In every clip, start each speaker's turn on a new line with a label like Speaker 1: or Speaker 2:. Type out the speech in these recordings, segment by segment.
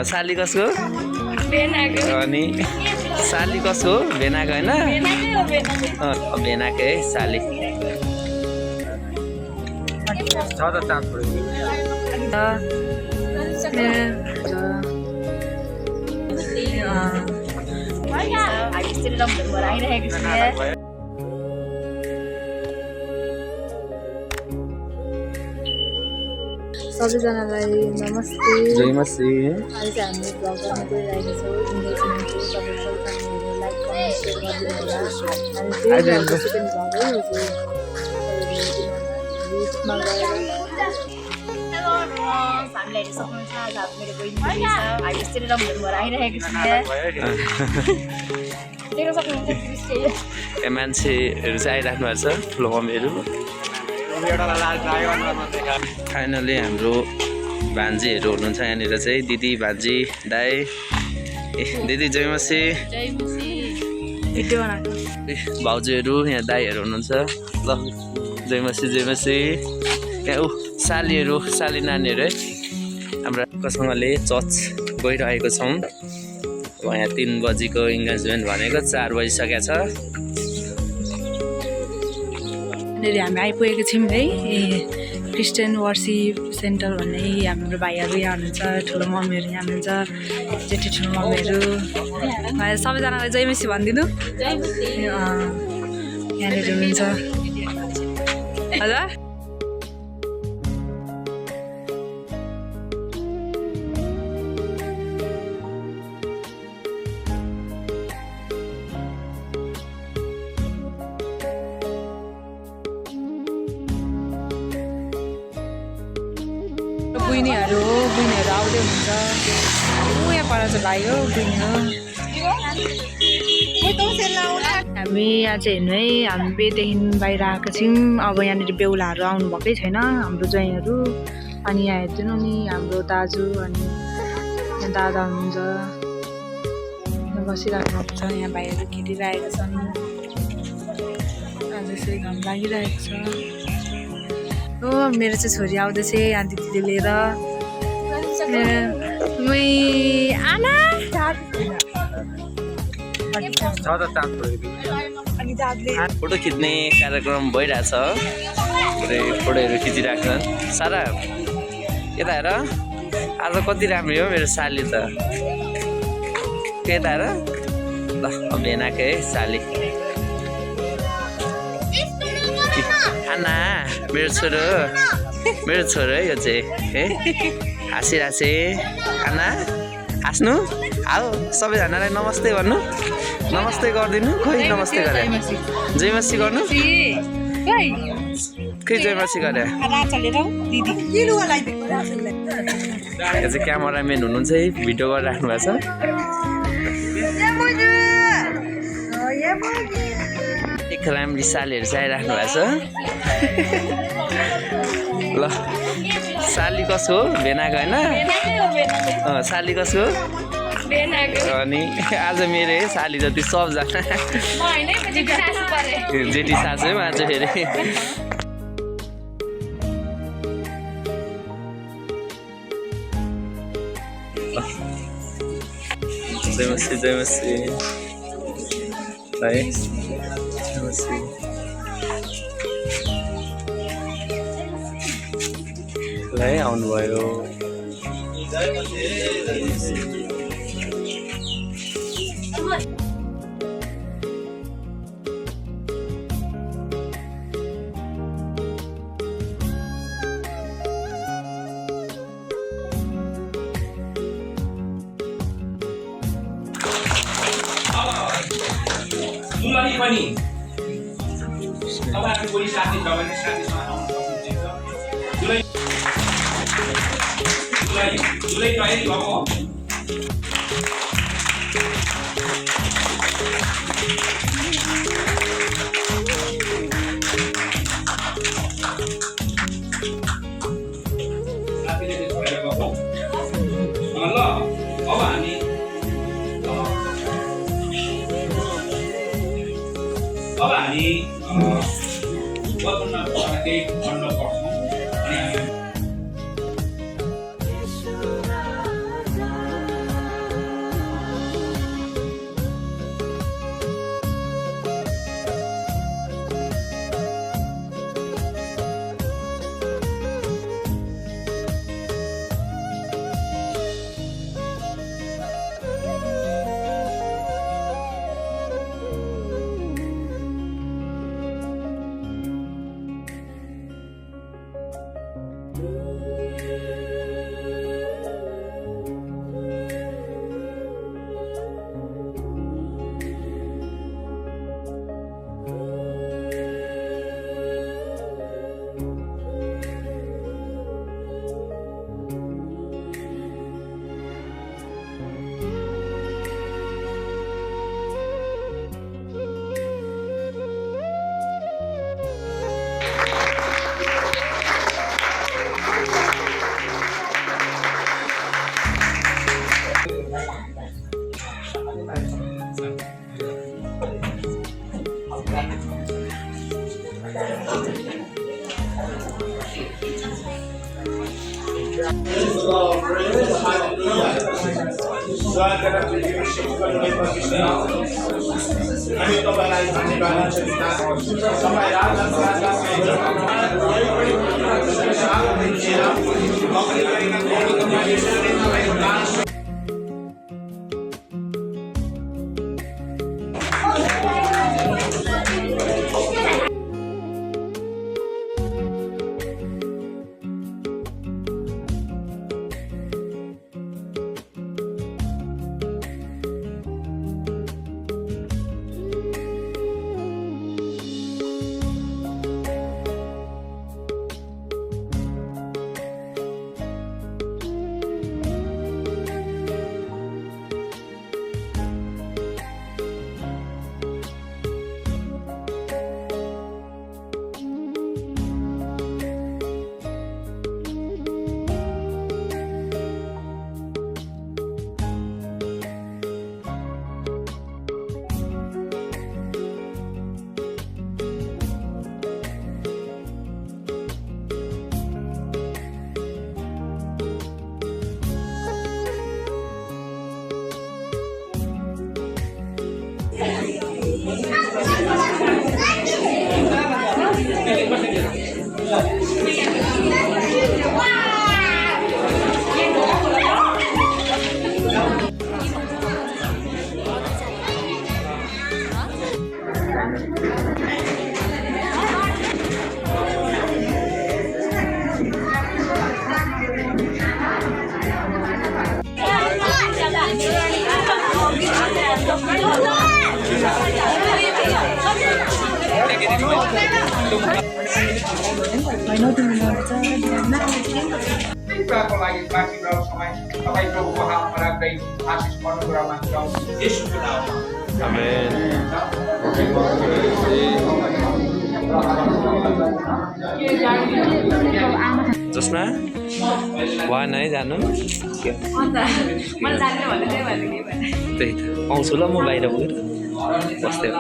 Speaker 1: साली कसको अनि साली कसको भेनाको हैन भेनाकै साली
Speaker 2: छ त चान्स
Speaker 3: सबैजनालाई नमस्ते
Speaker 1: जय मसी
Speaker 3: अहिले चाहिँ हामी भ्लग गर्न गइरहेको छौँ इन्डिया च्यानलको तपाईँ सबैजना लाइक कमेन्ट सेयर
Speaker 1: मान्छेहरू चाहिँ आइराख्नु भएको छ ठुलो मम्मीहरू फाइनली हाम्रो भान्जीहरू हुनुहुन्छ यहाँनिर चाहिँ दिदी भान्जी दाई दिदी जयमसी भाउजूहरू यहाँ दाईहरू हुनुहुन्छ ल जयमसी यहाँ सालीहरू साली नानीहरू है हाम्रो रासँगले चर्च गइरहेको छौँ अब यहाँ 3 बजीको इन्गेजमेन्ट भनेको 4 बजिसकेको छ
Speaker 3: हामी आइपुगेको छौँ है क्रिस्चियन वर्सिप सेन्टर भन्ने हाम्रो भाइहरू यहाँ हुनुहुन्छ ठुलो मम्मीहरू यहाँ हुनुहुन्छ जेठी ठुलो मम्मीहरू सबैजनालाई जयमसी भनिदिनु यहाँनिर हुनुहुन्छ हजुर बुइनीहरू आउँदै हुन्छ यहाँ पर चाहिँ भाइ हो बुइनी हो हामी यहाँ चाहिँ हेर्नु है हामी बेदेखि बाहिर आएको छौँ अब यहाँनिर बेहुलाहरू आउनुभएकै छैन हाम्रो ज्वाइँहरू अनि यहाँ हेर्दैनौँ नि हाम्रो दाजु अनि यहाँ दादा हुनुहुन्छ यहाँ बसिरहेको भएको छ यहाँ भाइहरू खेलिरहेको छन् आज यसरी घाम लागिरहेको छ हो मेरो चाहिँ छोरी आउँदैछ यहाँ दिदीले लिएर आना
Speaker 1: फोटो खिच्ने कार्यक्रम भइरहेछ फोटोहरू खिचिरहेको छन् सारा यता हेर आज कति राम्रो हो मेरो साली त यता हेर ल भेनाकै साली आना मेरो छोरो है यो चाहिँ है हाँसिरहेको आना हाँस्नु आऊ सबैजनालाई नमस्ते भन्नु नमस्ते गरिदिनु खोइ नमस्ते गरे जयमसी गर्नु खै जयमसी गरे यो चाहिँ क्यामेराम्यान हुनुहुन्छ है भिडियो गरिराख्नु भएको छ एक राम्री सालीहरू चाहिँ आइराख्नु भएको छ ल साली कसको भेनाको होइन साली कसको अनि आज मेरो साली जति सबजना जेठी सासु है आज फेरि जयमसी है लाई आउनुभयो
Speaker 4: दुलही पनि तपाईहरु कोही साथी छ भने साथीसँग आउन सक्नुहुन्छ दुलही तयारी भएको अब हामी बदल्न केही भन्न पर्छौँ
Speaker 2: कुराको लागि बाँकी रहेको समय तपाईँ प्रभुको हातमा राख्दै आशिष पर्नु कुरा मान्छौँ येशूको नाममा
Speaker 1: आमेन। जसमा वान है जानु त्यही त आउँछु ल म बाहिर गएर बस्दै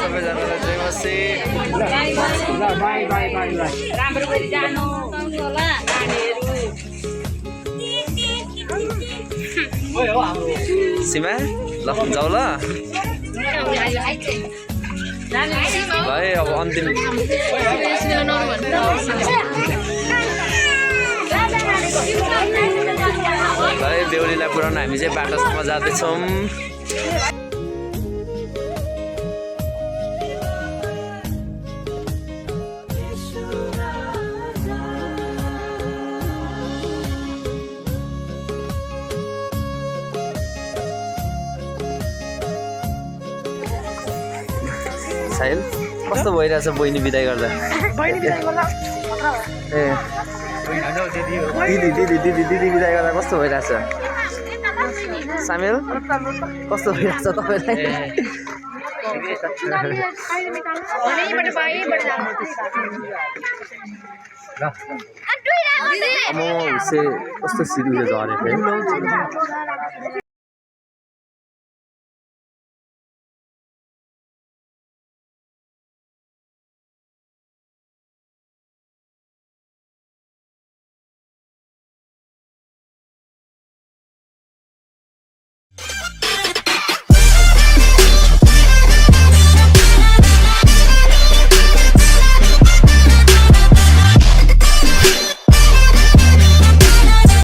Speaker 1: सबैजनालाई जय मसीह।
Speaker 5: राम्रो गरी जानु होला नानीहरू।
Speaker 1: सीमा ल जाऊ ल भाइ अब अन्तिम भाइ बेहुलीलाई पुऱ्याउन हामी चाहिँ बाटोसम्म जाँदैछौँ। साहिल कस्तो भइरहेछ बहिनी बिदाई गर्दा? ए दिदी बिदाई गर्दा कस्तो भइरहेछ? सामेल कस्तो भइरहेछ तपाईँलाई? कस्तो सिधै झरेको